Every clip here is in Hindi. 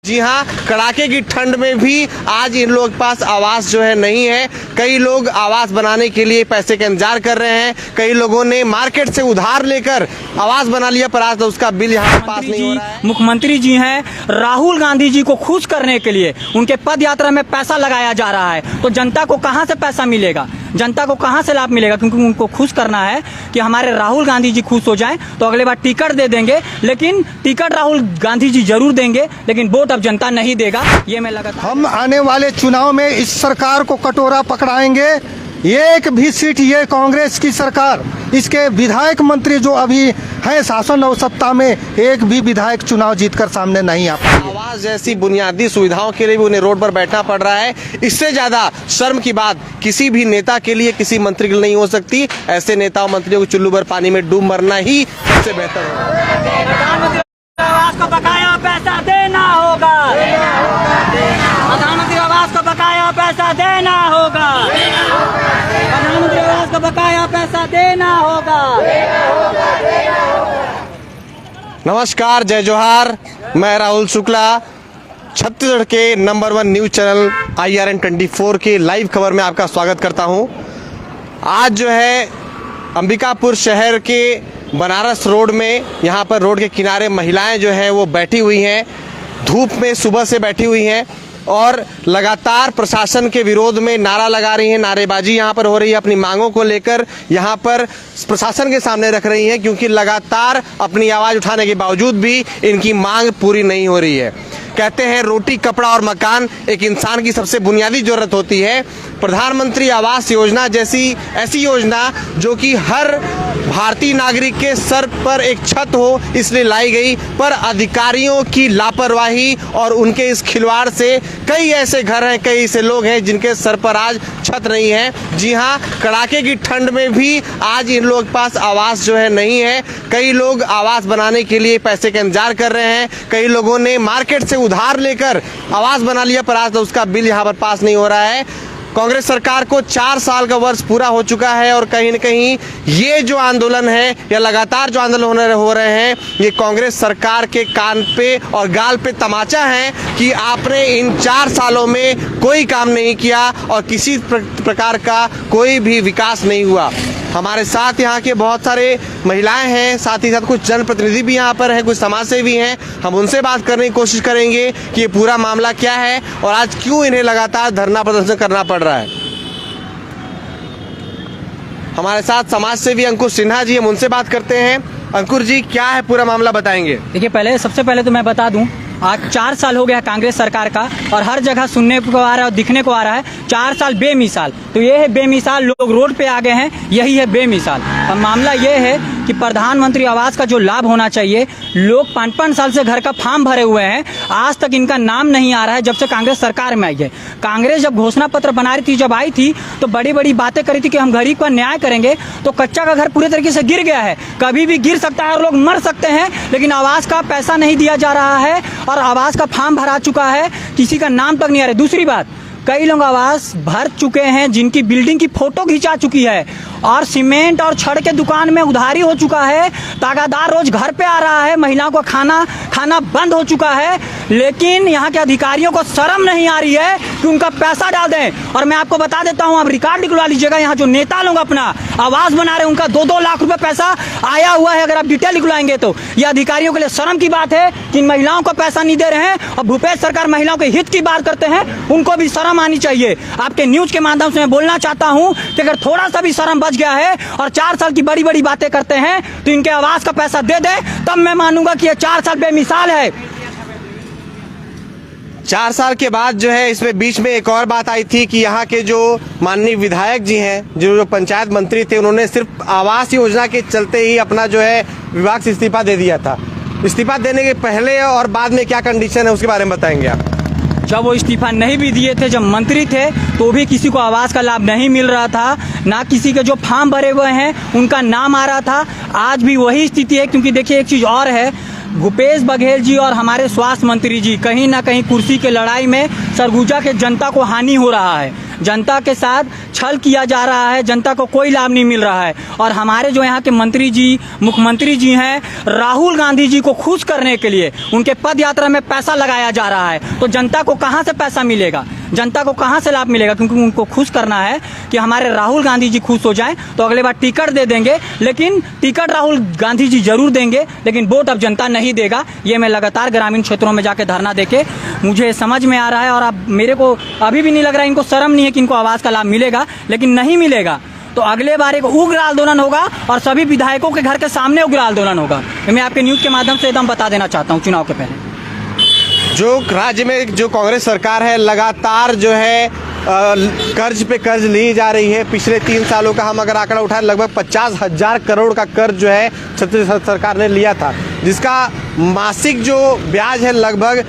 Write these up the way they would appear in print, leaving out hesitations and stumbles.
जी हाँ, कड़ाके की ठंड में भी आज इन लोगों के पास आवास जो है नहीं है। कई लोग आवास बनाने के लिए पैसे का इंतजार कर रहे हैं। कई लोगों ने मार्केट से उधार लेकर आवास बना लिया, पर आज तो उसका बिल यहाँ पास नहीं हो रहा है। मुख्यमंत्री जी हैं, राहुल गांधी जी को खुश करने के लिए उनके पद यात्रा में पैसा लगाया जा रहा है, तो जनता को कहाँ से पैसा मिलेगा, जनता को कहाँ से लाभ मिलेगा? क्योंकि उनको खुश करना है कि हमारे राहुल गांधी जी खुश हो जाएं, तो अगले बार टिकट दे देंगे। लेकिन टिकट राहुल गांधी जी जरूर देंगे, लेकिन वोट अब जनता नहीं देगा। ये मैं लगातार हम आने वाले चुनाव में इस सरकार को कटोरा पकड़ाएंगे। एक भी सीट ये कांग्रेस की सरकार, इसके विधायक मंत्री जो अभी हैं शासन और सत्ता में, एक भी विधायक चुनाव जीतकर सामने नहीं आ पाए। आवास जैसी बुनियादी सुविधाओं के लिए भी उन्हें रोड पर बैठना पड़ रहा है। इससे ज्यादा शर्म की बात किसी भी नेता के लिए, किसी मंत्री के लिए नहीं हो सकती। ऐसे नेताओं मंत्रियों को चुल्लू भर पानी में डूब मरना ही सबसे बेहतर होगा। आवास को बकाया पैसा देना होगा, प्रधानमंत्री आवास को बकाया पैसा देना होगा, प्रधानमंत्री आवास को बकाया पैसा देना होगा। नमस्कार, जय जोहार। मैं राहुल शुक्ला छत्तीसगढ़ के नंबर 1 न्यूज चैनल IRN 24 के लाइव खबर में आपका स्वागत करता हूं। आज जो है अंबिकापुर शहर के बनारस रोड में, यहाँ पर रोड के किनारे महिलाएं जो है वो बैठी हुई हैं, धूप में सुबह से बैठी हुई हैं और लगातार प्रशासन के विरोध में नारा लगा रही हैं। नारेबाजी यहाँ पर हो रही है, अपनी मांगों को लेकर यहाँ पर प्रशासन के सामने रख रही हैं, क्योंकि लगातार अपनी आवाज़ उठाने के बावजूद भी इनकी मांग पूरी नहीं हो रही है। कहते हैं रोटी, कपड़ा और मकान एक इंसान की सबसे बुनियादी जरूरत होती है। प्रधानमंत्री आवास योजना जैसी ऐसी योजना जो कि हर भारतीय नागरिक के सर पर एक छत हो, इसलिए लाई गई, पर अधिकारियों की लापरवाही और उनके इस खिलवाड़ से कई ऐसे घर हैं, कई ऐसे लोग हैं जिनके सर पर आज छत नहीं है। जी हाँ, कड़ाके की ठंड में भी आज इन लोगों के पास आवास जो है नहीं है। कई लोग आवास बनाने के लिए पैसे का इंतजार कर रहे हैं। कई लोगों ने मार्केट से उधार लेकर आवास बना लिया, पर आज तो उसका बिल यहाँ पर पास नहीं हो रहा है। कांग्रेस सरकार को 4 साल का वर्ष पूरा हो चुका है और कहीं न कहीं ये जो आंदोलन है या लगातार जो आंदोलन हो रहे हैं, ये कांग्रेस सरकार के कान पे और गाल पे तमाचा है कि आपने इन 4 सालों में कोई काम नहीं किया और किसी प्रकार का कोई भी विकास नहीं हुआ। हमारे साथ यहाँ के बहुत सारे महिलाएं हैं, साथ ही साथ कुछ जनप्रतिनिधि भी यहाँ पर हैं, कुछ समाज सेवी हैं। हम उनसे बात करने की कोशिश करेंगे कि ये पूरा मामला क्या है और आज क्यों इन्हें लगातार धरना प्रदर्शन करना पड़ रहा है। हमारे साथ समाज सेवी अंकुर सिन्हा जी, हम उनसे बात करते हैं। अंकुर जी, क्या है पूरा मामला, बताएंगे? देखिए, सबसे पहले तो मैं बता दूं, आज 4 साल हो गया कांग्रेस सरकार का और हर जगह सुनने को आ रहा है और दिखने को आ रहा है 4 साल बेमिसाल। तो ये है बेमिसाल, लोग रोड पे आ गए हैं, यही है बेमिसाल। अब मामला ये है कि प्रधानमंत्री आवास का जो लाभ होना चाहिए, लोग 5-5 साल से घर का फॉर्म भरे हुए हैं, आज तक इनका नाम नहीं आ रहा है जब से कांग्रेस सरकार में आई है। कांग्रेस जब घोषणा पत्र बना रही थी, जब आई थी, तो बड़ी बड़ी बातें करी थी कि हम गरीब का न्याय करेंगे। तो कच्चा का घर पूरे तरीके से गिर गया है, कभी भी गिर सकता है और लोग मर सकते हैं, लेकिन आवास का पैसा नहीं दिया जा रहा है और आवास का फॉर्म भरा चुका है, किसी का नाम तक नहीं आ रहा है। दूसरी बात, कई लोग आवास भर चुके हैं जिनकी बिल्डिंग की फोटो खिंचा चुकी है और सीमेंट और छड़ के दुकान में उधारी हो चुका है। तागादार रोज घर पे आ रहा है, महिलाओं को खाना बंद हो चुका है, लेकिन यहाँ के अधिकारियों को शर्म नहीं आ रही है कि उनका पैसा डाल दें। और मैं आपको बता देता हूँ, आप रिकॉर्ड निकलवा लीजिएगा, यहाँ जो नेता लोग अपना आवास बना रहे हैं उनका 2-2 लाख रुपए पैसा आया हुआ है। अगर आप डिटेल निकलवाएंगे तो ये अधिकारियों के लिए शर्म की बात है कि इन महिलाओं को पैसा नहीं दे रहे हैं। और भूपेश सरकार महिलाओं के हित की बात करते हैं, उनको भी शर्म आनी चाहिए। आपके न्यूज के माध्यम से मैं बोलना चाहता हूँ कि अगर थोड़ा सा भी शर्म बच गया है और 4 साल की बड़ी बड़ी बातें करते हैं, तो इनके आवास का पैसा दे दे, तब मैं मानूंगा कि ये 4 साल बेमिसाल है। 4 साल के बाद जो है, इसमें बीच में एक और बात आई थी कि यहाँ के जो माननीय विधायक जी हैं, जो पंचायत मंत्री थे, उन्होंने सिर्फ आवास योजना के चलते ही अपना जो है विभाग से इस्तीफा दे दिया था। इस्तीफा देने के पहले और बाद में क्या कंडीशन है, उसके बारे में बताएंगे आप? जब वो इस्तीफा नहीं भी दिए थे, जब मंत्री थे, तो भी किसी को आवास का लाभ नहीं मिल रहा था, ना किसी के जो फॉर्म भरे हुए हैं उनका नाम आ रहा था। आज भी वही स्थिति है, क्योंकि देखिए एक चीज और है, भूपेश बघेल जी और हमारे स्वास्थ्य मंत्री जी कहीं ना कहीं कुर्सी के लड़ाई में सरगुजा के जनता को हानि हो रहा है। जनता के साथ छल किया जा रहा है, जनता को कोई लाभ नहीं मिल रहा है। और हमारे जो यहाँ के मंत्री जी, मुख्यमंत्री जी हैं, राहुल गांधी जी को खुश करने के लिए उनके पद यात्रा में पैसा लगाया जा रहा है। तो जनता को कहाँ से पैसा मिलेगा, जनता को कहाँ से लाभ मिलेगा? क्योंकि उनको खुश करना है कि हमारे राहुल गांधी जी खुश हो जाएं, तो अगले बार टिकट दे देंगे। लेकिन टिकट राहुल गांधी जी जरूर देंगे, लेकिन वोट अब जनता नहीं देगा। ये मैं लगातार ग्रामीण क्षेत्रों में जाके धरना देके मुझे समझ में आ रहा है। और अब मेरे को अभी भी नहीं लग रहा है, इनको शर्म नहीं है कि इनको आवाज़ का लाभ मिलेगा, लेकिन नहीं मिलेगा तो अगले बार एक उग्र आंदोलन होगा और सभी विधायकों के घर के सामने उग्र आंदोलन होगा। मैं आपके न्यूज़ के माध्यम से एकदम बता देना चाहता हूँ चुनाव के पहले। जो राज्य में जो कांग्रेस सरकार है, लगातार जो है कर्ज पे कर्ज ली जा रही है। पिछले 3 सालों का हम अगर आंकड़ा उठाएं, लगभग 50,000 करोड़ का कर्ज जो है छत्तीसगढ़ सरकार ने लिया था, जिसका मासिक जो ब्याज है लगभग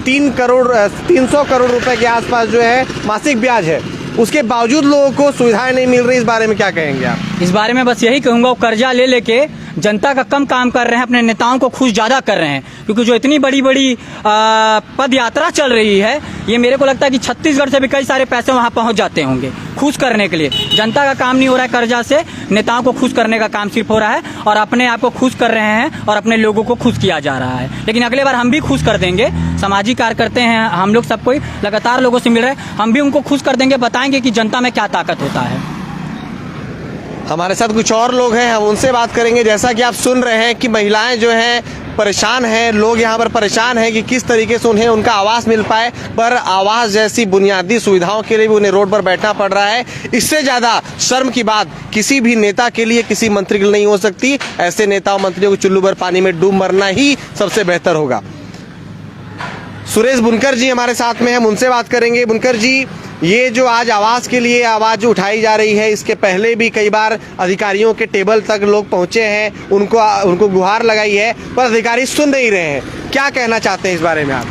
300 करोड़ रुपए के आसपास जो है मासिक ब्याज है। उसके बावजूद लोगों को सुविधाएं नहीं मिल रही। इस बारे में क्या कहेंगे आप? इस बारे में बस यही कहूँगा, वो कर्जा ले लेके जनता का कम काम कर रहे हैं, अपने नेताओं को खुश ज़्यादा कर रहे हैं। क्योंकि जो इतनी बड़ी बड़ी पद यात्रा चल रही है, ये मेरे को लगता है कि छत्तीसगढ़ से भी कई सारे पैसे वहाँ पहुँच जाते होंगे खुश करने के लिए। जनता का काम नहीं हो रहा है कर्जा से, नेताओं को खुश करने का काम सिर्फ हो रहा है और अपने आप को खुश कर रहे हैं और अपने लोगों को खुश किया जा रहा है। लेकिन अगले बार हम भी खुश कर देंगे। सामाजिक कार्य करते हैं हम लोग, सब कोई लगातार लोगों से मिल रहे हैं, हम भी उनको खुश कर देंगे, बताएंगे कि जनता में क्या ताकत होता है। हमारे साथ कुछ और लोग हैं, हम उनसे बात करेंगे। जैसा कि आप सुन रहे हैं कि महिलाएं जो हैं परेशान हैं, लोग यहाँ पर परेशान हैं कि किस तरीके से उन्हें उनका आवास मिल पाए, पर आवास जैसी बुनियादी सुविधाओं के लिए भी उन्हें रोड पर बैठना पड़ रहा है। इससे ज़्यादा शर्म की बात किसी भी नेता के लिए, किसी मंत्री के लिए नहीं हो सकती। ऐसे नेताओं मंत्रियों को चुल्लू भर पानी में डूब मरना ही सबसे बेहतर होगा। सुरेश बुनकर जी हमारे साथ में हैं, उनसे बात करेंगे। बुनकर जी, ये जो आज आवास के लिए आवाज़ उठाई जा रही है, इसके पहले भी कई बार अधिकारियों के टेबल तक लोग पहुंचे हैं, उनको गुहार लगाई है, पर अधिकारी सुन नहीं रहे हैं। क्या कहना चाहते हैं इस बारे में आप?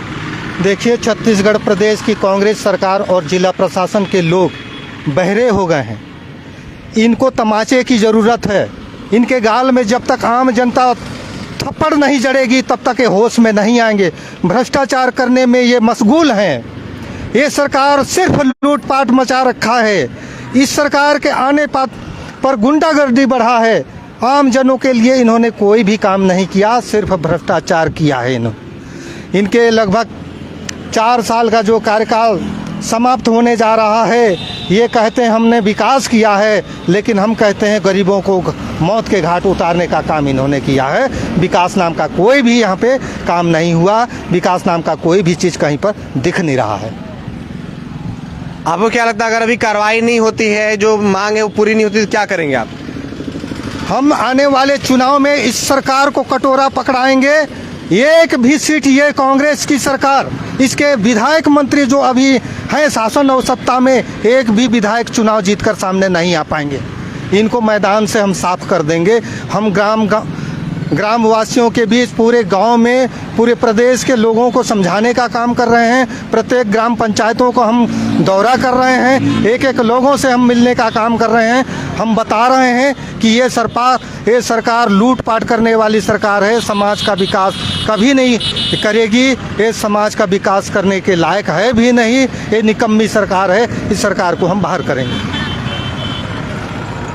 देखिए, छत्तीसगढ़ प्रदेश की कांग्रेस सरकार और जिला प्रशासन के लोग बहरे हो गए हैं। इनको तमाचे की ज़रूरत है। इनके गाल में जब तक आम जनता थप्पड़ नहीं जड़ेगी तब तक ये होश में नहीं आएंगे। भ्रष्टाचार करने में ये मशगूल हैं। ये सरकार सिर्फ लूटपाट मचा रखा है। इस सरकार के आने पर गुंडागर्दी बढ़ा है। आम जनों के लिए इन्होंने कोई भी काम नहीं किया, सिर्फ भ्रष्टाचार किया है इन्होंने। इनके लगभग 4 साल का जो कार्यकाल समाप्त होने जा रहा है, ये कहते हैं हमने विकास किया है, लेकिन हम कहते हैं गरीबों को मौत के घाट उतारने का काम इन्होंने किया है। विकास नाम का कोई भी यहाँ पे काम नहीं हुआ। विकास नाम का कोई भी चीज़ कहीं पर दिख नहीं रहा है। आपको क्या लगता है, अगर अभी कार्रवाई नहीं होती है, जो मांग है वो पूरी नहीं होती, तो क्या करेंगे आप? हम आने वाले चुनाव में इस सरकार को कटोरा पकड़ाएंगे। एक भी सीट ये कांग्रेस की सरकार, इसके विधायक मंत्री जो अभी हैं शासन और सत्ता में, एक भी विधायक चुनाव जीतकर सामने नहीं आ पाएंगे। इनको मैदान से हम साफ कर देंगे। हम ग्रामवासियों के बीच पूरे गांव में, पूरे प्रदेश के लोगों को समझाने का काम कर रहे हैं। प्रत्येक ग्राम पंचायतों को हम दौरा कर रहे हैं, एक एक लोगों से हम मिलने का काम कर रहे हैं। हम बता रहे हैं कि ये सरकार लूटपाट करने वाली सरकार है, समाज का विकास कभी नहीं करेगी। ये समाज का विकास करने के लायक है भी नहीं। ये निकम्मी सरकार है। इस सरकार को हम बाहर करेंगे।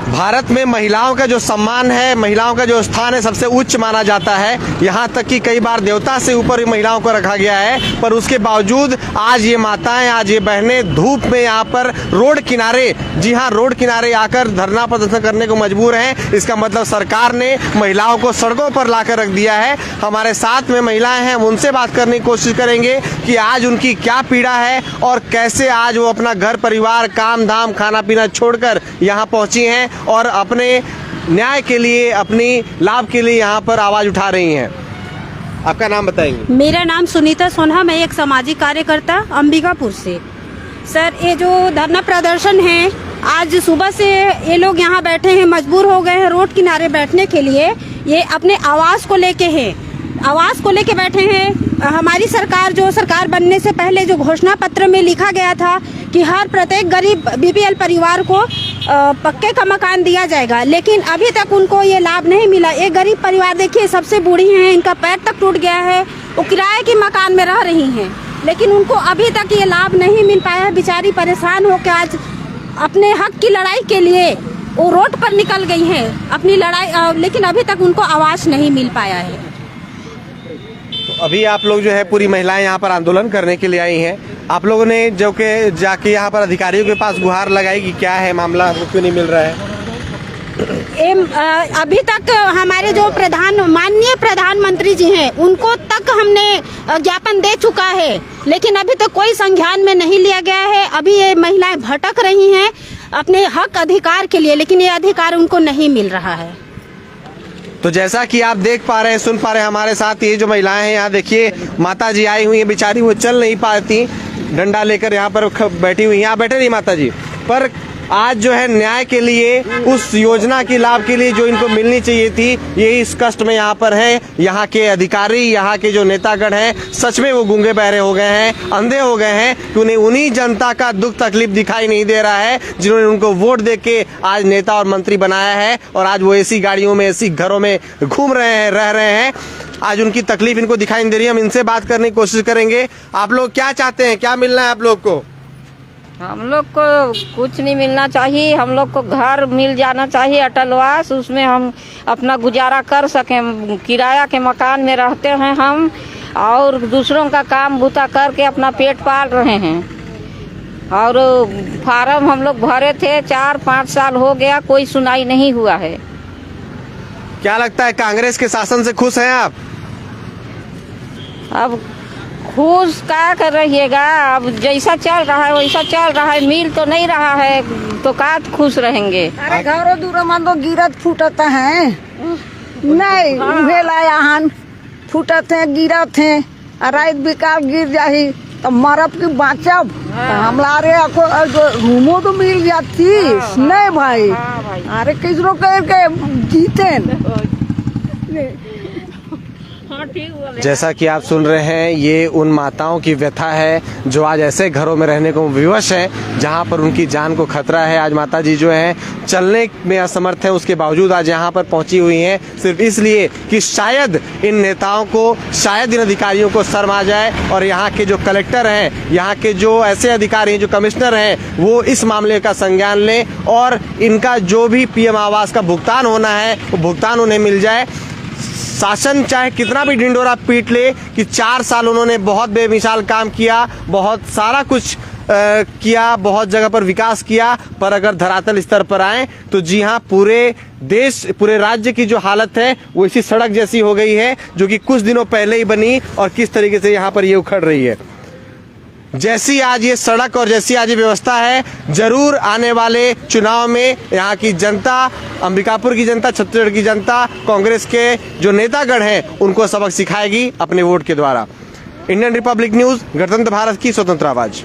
भारत में महिलाओं का जो सम्मान है, महिलाओं का जो स्थान है, सबसे उच्च माना जाता है। यहाँ तक कि कई बार देवता से ऊपर महिलाओं को रखा गया है, पर उसके बावजूद आज ये माताएं, आज ये बहनें धूप में यहाँ पर रोड किनारे, जी हाँ, रोड किनारे आकर धरना प्रदर्शन करने को मजबूर हैं। इसका मतलब सरकार ने महिलाओं को सड़कों पर लाकर रख दिया है। हमारे साथ में महिलाएं हैं, उनसे बात करने की कोशिश करेंगे कि आज उनकी क्या पीड़ा है और कैसे आज वो अपना घर परिवार, काम धाम, खाना पीना छोड़कर यहाँ पहुँची हैं और अपने न्याय के लिए, अपनी लाभ के लिए यहाँ पर आवाज़ उठा रही हैं। आपका नाम बताएंगे? मेरा नाम सुनीता सोनहा, मैं एक सामाजिक कार्यकर्ता अंबिकापुर से। सर, ये जो धरना प्रदर्शन है, आज सुबह से ये लोग यहाँ बैठे हैं, मजबूर हो गए हैं रोड किनारे बैठने के लिए। ये अपने आवाज़ को लेके हैं, आवाज़ को लेके बैठे हैं। हमारी सरकार, जो सरकार बनने से पहले जो घोषणा पत्र में लिखा गया था कि हर प्रत्येक गरीब बीपीएल परिवार को पक्के का मकान दिया जाएगा, लेकिन अभी तक उनको ये लाभ नहीं मिला। एक गरीब परिवार देखिए, सबसे बूढ़ी हैं, इनका पैर तक टूट गया है, वो किराए के मकान में रह रही हैं। लेकिन उनको अभी तक ये लाभ नहीं मिल पाया है। बेचारी परेशान होकर आज अपने हक की लड़ाई के लिए वो रोड पर निकल गई हैं अपनी लड़ाई, लेकिन अभी तक उनको आवाज नहीं मिल पाया है। तो अभी आप लोग जो है पूरी महिलाएं यहाँ पर आंदोलन करने के लिए आई हैं। आप लोगों ने जो कि जाके यहाँ पर अधिकारियों के पास गुहार लगाई कि क्या है मामला, हमको क्यों नहीं मिल रहा है? अभी तक हमारे जो माननीय प्रधानमंत्री जी हैं उनको तक हमने ज्ञापन दे चुका है, लेकिन अभी तक कोई संज्ञान में नहीं लिया गया है। अभी ये महिलाएं भटक रही हैं अपने हक अधिकार के लिए, लेकिन ये अधिकार उनको नहीं मिल रहा है। तो जैसा कि आप देख पा रहे हैं, सुन पा रहे हैं, हमारे साथ ये जो महिलाएं हैं, यहाँ देखिए माता जी आई हुई है, बेचारी वो चल नहीं पाती, डंडा लेकर यहाँ पर बैठी हुई हैं। यहाँ बैठे नहीं माता जी, पर आज जो है न्याय के लिए, उस योजना के लाभ के लिए जो इनको मिलनी चाहिए थी, ये इस कष्ट में यहाँ पर है। यहाँ के अधिकारी, यहाँ के जो नेतागण हैं, सच में वो गूंगे बहरे हो गए हैं, अंधे हो गए हैं कि उन्हें उन्हीं जनता का दुख तकलीफ दिखाई नहीं दे रहा है जिन्होंने उनको वोट दे के आज नेता और मंत्री बनाया है, और आज वो ऐसी गाड़ियों में, ऐसी घरों में घूम रहे हैं, रह रहे हैं। आज उनकी तकलीफ इनको दिखाई नहीं दे रही है। हम इनसे बात करने की कोशिश करेंगे। आप लोग क्या चाहते हैं, क्या मिलना है आप लोग को? हम लोग को कुछ नहीं मिलना चाहिए, हम लोग को घर मिल जाना चाहिए अटलवास, उसमें हम अपना गुजारा कर सकें। किराया के मकान में रहते हैं हम, और दूसरों का काम बूता करके अपना पेट पाल रहे हैं। और फार्म हम लोग भरे थे, 4-5 साल हो गया, कोई सुनाई नहीं हुआ है। क्या लगता है कांग्रेस के शासन से खुश हैं आप? अब खुश क्या कर रहिएगा, अब जैसा चल रहा है वैसा चल रहा है, मिल तो नहीं रहा है, तो का खुश रहेंगे। अरे घरों दूर मन तो गिरत फूटत हैं, नहीं उहेला यहाँ फूटत हैं, गिरत हैं, रात बिकार गिर जाही तो मरब की बाँचब। हमारे रूमो तो मिल जाती नहीं भाई, अरे किसरो करके जीते। जैसा कि आप सुन रहे हैं, ये उन माताओं की व्यथा है जो आज ऐसे घरों में रहने को विवश हैं जहां पर उनकी जान को खतरा है। आज माता जी जो हैं चलने में असमर्थ हैं, उसके बावजूद आज यहां पर पहुंची हुई हैं सिर्फ इसलिए कि शायद इन नेताओं को, शायद इन अधिकारियों को शर्म आ जाए, और यहाँ के जो कलेक्टर हैं, यहाँ के जो ऐसे अधिकारी हैं, जो कमिश्नर हैं, वो इस मामले का संज्ञान लें और इनका जो भी पीएम आवास का भुगतान होना है वो भुगतान उन्हें मिल जाए। शासन चाहे कितना भी ढिंडोरा पीट ले कि 4 साल उन्होंने बहुत बेमिसाल काम किया, बहुत सारा कुछ किया, बहुत जगह पर विकास किया, पर अगर धरातल स्तर पर आए तो जी हाँ, पूरे देश, पूरे राज्य की जो हालत है वो इसी सड़क जैसी हो गई है जो कि कुछ दिनों पहले ही बनी, और किस तरीके से यहाँ पर ये उखड़ रही है। जैसी आज ये सड़क और जैसी आज ये व्यवस्था है, जरूर आने वाले चुनाव में यहाँ की जनता, अंबिकापुर की जनता, छत्तीसगढ़ की जनता, कांग्रेस के जो नेतागण हैं उनको सबक सिखाएगी अपने वोट के द्वारा। इंडियन रिपब्लिक न्यूज, गणतंत्र भारत की स्वतंत्र आवाज।